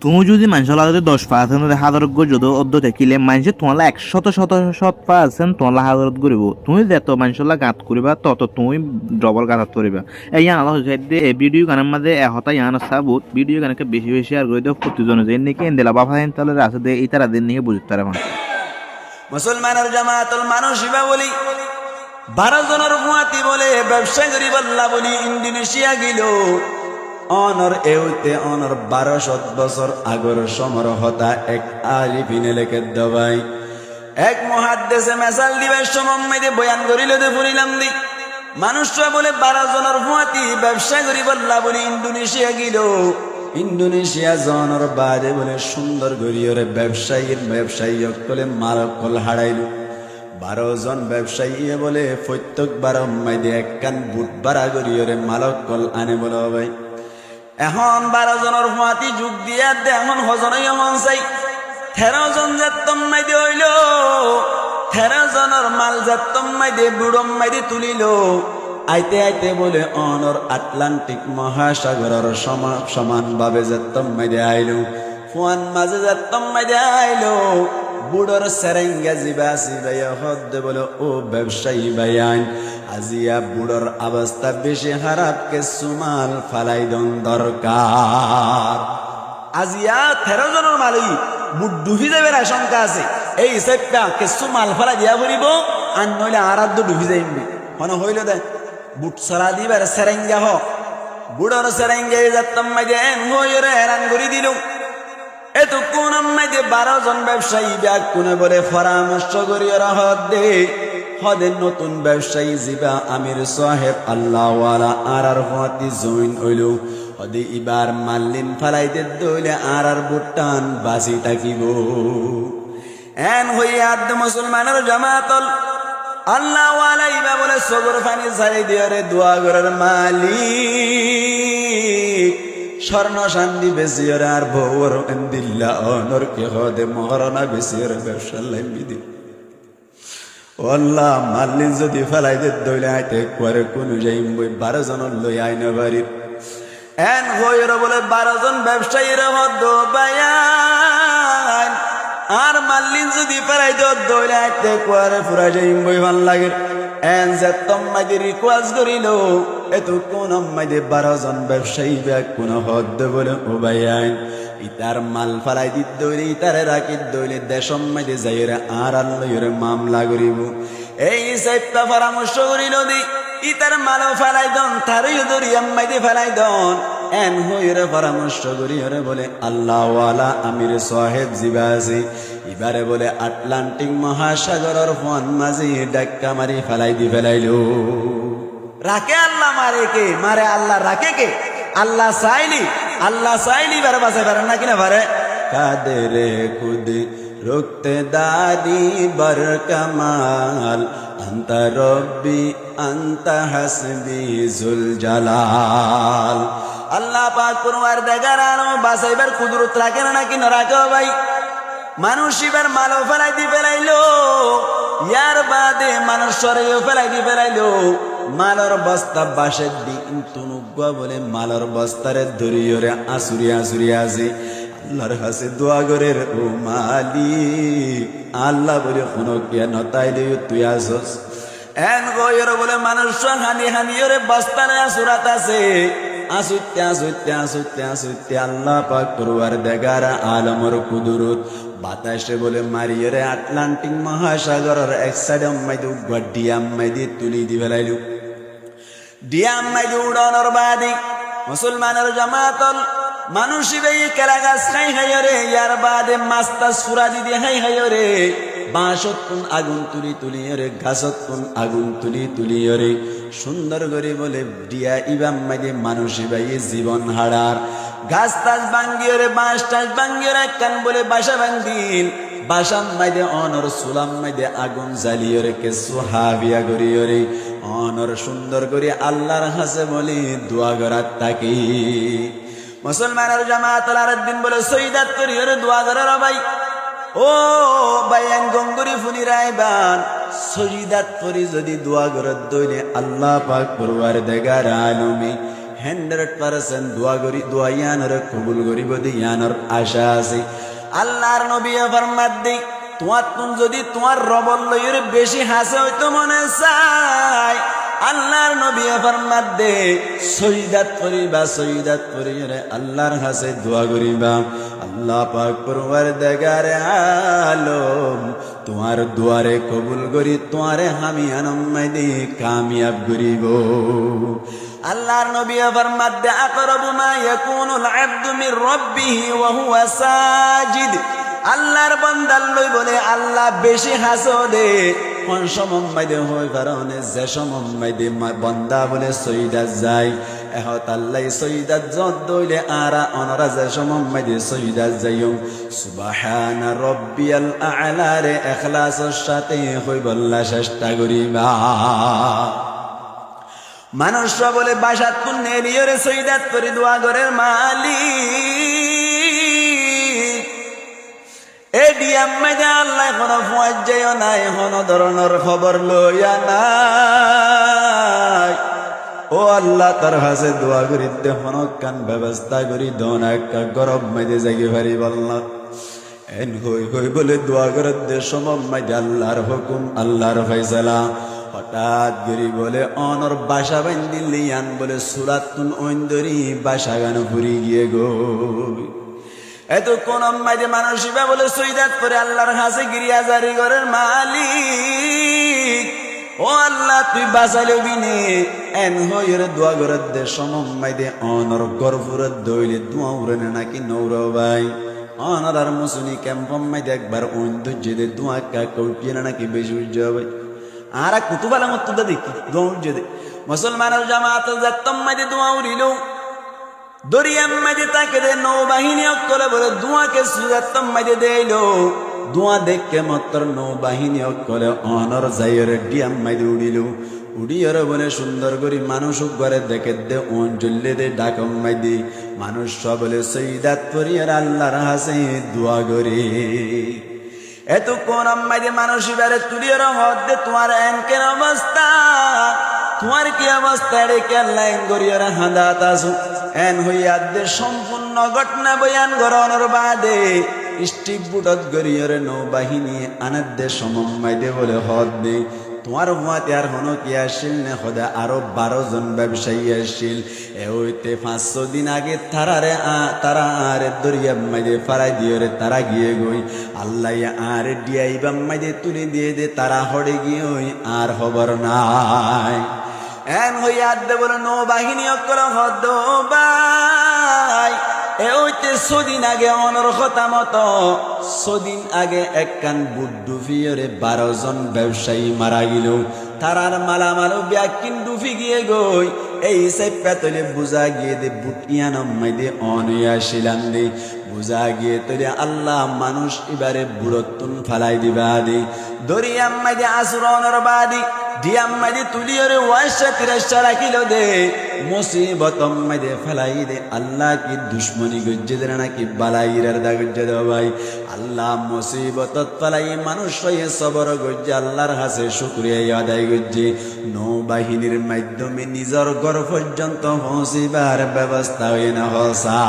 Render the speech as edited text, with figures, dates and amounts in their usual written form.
তুমি যদি মানুষের লাগে 10% হাজারজ্ঞ যদি অর্ধ থাকিলে মানুষে তোমার 100% তোমার হাজারত করিব। তুমি যত মানুষের গাত করিবা তত তুমি ডবল গাত করিবা। এই আল্লাহ হইছে এই ভিডিও গানের মাঝে এহতা ইয়ান সাবুত ভিডিও গানকে বেশি বেশি আর করে দেও প্রতিজন যে নাকি এন্দেলা বাফা হেন তাহলে আছে দে এই তারা দিন নিয়ে বুঝতে পারে মানুষ। মুসলমানের জামাতুল মানুষ ইবা বলি 12 জনের মুয়াতি বলে ব্যবসা করি বল্লা বলি ইন্দোনেশিয়া গিল অনর এউতে অনর 1200 বছর আগর সমর হতা এক আলিফিনে লেখে দবাই এক মুহাদ্দিসে মেসাল দিবের সময় বয়ান করিল দে ফুরিলাম দি মানুষরা বলে 12 জনের মুয়াতি ব্যবসা করি বল্লা বলি ইন্দোনেশিয়া গিল ইন্দোনেশিয়া জনের বাদে বলে সুন্দর গরিয়রে ব্যবসায়ী অকলে মারকল হারাইল 12 জন ব্যবসায়ী বলে প্রত্যেকবার মাইদে একখান বুট বাড়া গরিয়রে মালকল আনে বলে ভাই এখন 12 জনের ফাঁতি যুগ দিয়া দে এখন হজনই মন চাই 13 জন যাত্তম মাইদে হইল 13 জনের মাল যাত্তম মাইদে বুড়ম মাইদে তুলিল আইতে আইতে বলে অনর আটলান্টিক মহাসাগরের সমান ভাবে যাত্তম মাইদে আইল ফুয়ান মাঝে যাত্তম মাইদে আইল বুড়োর সেরেঙ্গা জিবা সিবাইয়া হদ্দে বলে ও ব্যবসায়ী ভাইয়ান আজিয়া বুড়োর অবস্থা বেশি খারাপ কে সুমাল ফালাই দন দরকার আজিয়া 13 জনের মালি বুট ডুবি যাবে আশঙ্কা আছে এই হিসাবটা কে সুমাল ফালাই দিয়া পড়িব আর নইলে আরাধ্য ডুবি যাইবি মনে হইল দে বুট সরা দিবার সেরেঙ্গা হ বুড়োর সেরেঙ্গা যাত্তম মাইদে হইরে হেরান করে দিল এত কোন মাইদে 12 জন ব্যবসায়ী ব্যাগ কোনে বলে পরামর্শ করি ওরা হদে নতুন ব্যবসায়ী জিবা আমির সাহেব আল্লাহওয়ালা আর হাতি জইন হইল হদে ইবার মাল্লিন ফালাইতে দইলে আর বুটান বাসি থাকিব এন হইয়া আদ মুসলমানের জামাতল আল্লাহওয়ালা ইবা বলে সগর ফানি ছাই দিয়রে দোয়া করার মালিক স্বর্ণ শান্তি বেশির আর ভৌর দিল্লা অনর কে হদে মহারণা বেশির ব্যবসা লাইবি দি আল্লাহ মাল্লিন যদি ফেলাই দে দইলে আইতে করে কোন যাইম বই 12 জন লই আইনা বাড়ির এন হইর বলে 12 জন ব্যবসায়ীর হদ বায়ান আর মাল্লিন যদি ফেলাই দে দইলে আইতে করে পুরা যাইম বই ভাল লাগে এন যে তোমাদের রিকোয়েস্ট করিল এত কোন মাইদে 12 জন ব্যবসায়ী ব্যাগ কোন হদ বলে ও ভাইয়ান ইতার মাল ফালাই দিত দইলে ইতারে রাখি দইলে দেশম মাইদে যাইরে আর আল্লাহর মামলা করিব এই সাইটটা পরামর্শ করিল দি ইতার মাল ফালাই দন তারই দরিয়াম মাইদে ফালাই দন এন হইরে পরামর্শ করিরে বলে আল্লাহওয়ালা আমির সাহেব জিবাজি এবারে বলে আটলান্টিক মহাসাগরের ফোন মাঝি ডাক্কা মারি ফেলাইল রাখে আল্লাহ মারে আল্লাহ রাখে কে আল্লাহ চাইলি বারে বাঁচাই পারে না কিনা পারে কাদেরে খুদি রুখতে দারি বর কামাল আন্তা রব্বি আন্তা হাসবি জুল জালাল আল্লাহ পাক পরওয়ার দেগার আনো বাঁচাইবার কুদরত রাখে না কিনা রাখো ভাই মানুষ এবার মালও ফেলাইলো ইয়ার বাদে মানুষ সরেও ফেলাইলো মালর বস্তা বাসের দিক তুনুগুয়া বলে মালর বস্তারে ধরিয়রে আসুরি আছে আল্লাহর কাছে দোয়া করের ও মালিক আল্লাহ বলে কোনো জ্ঞান তাইলে তুই আসস এন গয়র বলে মানুষ হানি ওরে বস্তারে আসুরাত আছে আসুতে আল্লাহ পাক পরওয়ার দেগার আলমর কুদরত বাতাসে বলে মারিয়রে আটলান্টিক মহাসাগরের এক সাইডে মাইদে ডিয়াম মাইদে তুলি দি ফেলাইল ডিয়াম মাইদে উড়ানোর বাদি মুসলমানের জামাতল মানুষ বেই কেলা গাছ হাইরে ইয়ার বাদে মাস্তা সুরাজি দিয়ে হাইরে বাঁশত কোন আগুন তুলি রে গাছত কোন আগুন তুলি রে সুন্দর করে বলে ডিয়া ইবাম মাইদে মানুষ বাই জীবন হারার গাছ টাছ ভাঙ্গিয়ে রে বাঁশ টাছ ভাঙ্গিয়ে রে কান বলে বাসা ভাঙ্গিল বাসাম মাইদে অনর সুলাম মাইদে আগুন জ্বালিয়ে রে কে সুহাবিয়া করিয়ে রে অনর সুন্দর করে আল্লাহর হাসে বলি দোয়া করার তাকি মুসলমানের জামাত আর দিন বলে সৈদাত করিয়ে রে দোয়া করার ভাই ও বাইয়ান গঙ্গুরি ফুনি রাইবান সজিদাত করি যদি দোয়া করে দইলে আল্লাহ পাক পরওয়ার দেগার আলমী 100% দোয়া করি, দোয়া ইয়ানোর কবুল করিব দি ইয়ানোর আশা আছে। আল্লাহর নবী ফরমাত দি তোমার যদি তোমার রবর লইয়ের বেশি হাসে হইতো মনে চায়, আল্লাহর নবী ফরমাত দে সজদাত করিবা, সজদাত করিরে আল্লাহর কাছে দোয়া করিবা, আল্লাহ পাক পরওয়ারদিগার আলম তোমার দুয়ারে কবুল করি, তোমারে আমি আনন্দাই দি কামিয়াব করিব। আল্লাহর নবী ফরমাত দে আকরাবু মা ইয়াকুনুল আবদু মির রাব্বিহি ওয়া হুয়া সাজিদ, আল্লাহর বান্দা লই বলে আল্লাহ বেশি হাসদে কোন সময় দে হই কারণে যে সময় দে বান্দা বলে সজদাত যায়, এহত আল্লাহ সজদাত যত দইলে আরা অনরা যে সময় দে সজদাত যাইও সুবহানা রাব্বিয়াল আ'লা রে ইখলাসের সাথে হই বল্লা চেষ্টা করিবা। মানুষ বলে বাসাত পুণ্যে লিয়রে সজদাত করে দোয়া করার মালিক, এডি আম্মাদে আল্লাহ কোনো ফুয়াজ যাইও নাই, কোনো ধরনের খবর লইয়া নাই। ও আল্লাহ তার কাছে দোয়া করিতে হনকান ব্যবস্থা করি দন একটা গরব মাইদে জাগি পারি বললা এন হই হই বলে দোয়া করতে সময় মাইদে আল্লাহর হুকুম, আল্লাহর ফয়সালা। হঠাৎ গরি বলে অনর বাসা বান্দিলি আন বলে সুরাতুন ঐন্দরি বাসা গান ঘুরি গিয়ে গো। এত কোন মাইদে মানসিবা বলে সজদাত করে আল্লাহর কাছে গিরিয়া জারি করার মালিক। ও আল্লাহ তুই বাঁচাইলে বিনে এন হইর দোয়া করার দে সময় অনর গর্ভরত দইলে দোয়া উড়ে নাকি নৌর ভাই অনর আর মুসুনি ক্যাম্প মাইদে একবার ঐন্দর্য দে দোয়া কা কৌটিয়ে নাকি বেশি উজ্জ ভাই আর কুতুবালা মত দেখি দোয়া উজ্জ দে মুসলমানের জামাত যাত্তম মাইদে দোয়া উড়িল দরিয়াম মাইদে তাকে দে নৌবাহিনী অকলে বলে দোয়াকে সুজাত্তম মাইদে দেইল দোয়া দেখে মাত্র নৌবাহিনী অকলে অনর যাইয়ের ডিয়াম মাইদে উড়িল উড়িয়র বলে সুন্দর করি মানুষ ঘরে দেখে দে অঞ্জল্লে দে ডাকম মাইদে মানুষ বলে সজদাত করিয়ার আল্লাহর কাছে দোয়া করে এত কোন মাইদে মানুষ এবারে তুলিয়র হদ দে তোমার এনকের অবস্থা তোমার কি অবস্থা রে কেল্লা গরিয়র হাঁদাত আসু এন হইয়া দে সম্পূর্ণ ঘটনা বয়ান গরনের বাদে স্টিক বুটত গরিয়র নৌবাহিনী আনার দে সমম্মাই দে বলে হদ দে তোমার হুয়াতে আর হনো কি আসিল না হদা আরো 12 জন ব্যবসায়ী আসিল এ হইতে 500 দিন আগে তারা আরে দরিয়া মাইদে ফারাই দিয়ে রে তারা গিয়ে গই আল্লাহ আর ডিয়াইবাম মাইদে তুলে দিয়ে দে তারা হড়ে গিয়ে ওই আর খবর নাই এন হইয়া দে বলে নৌবাহিনী অকল হদ ভাই এ হইতে 100 দিন আগে অনর কথা মতো 100 দিন আগে একখান বুড্ডু ফিয়রে 12 জন ব্যবসায়ী মারা গেল তারার মালামাল ব্যাকিন ডুফি গিয়ে গই এই সে পেতলে বুঝা গিয়ে দে বুটিয়ান মাইদে অনয়া শিলান দে বুঝা গিয়ে তোরে আল্লাহ মানুষ এবারে বুড়তুন ফালাই দিবা দে দরিয়াম মাইদে আসরনের বাদি ডিয়াম মাইদে তুলিয়রে ওয়াইশা 83 কিলো দে মুসিবত মাইদে ফালাই দে আল্লাহ কি দুশ্মনী গজ্জে দে নাকি বালাইরার দা গজ্জে দে ভাই আল্লাহ মুসিবত ফালাই মানুষ হয়ে সবর গজ্জে আল্লাহর কাছে শুকরিয়া আদায় গজ্জে নৌবাহিনীর মাধ্যমে নিজের ঘর পর্যন্ত পৌঁছিবার ব্যবস্থা হয় না হসা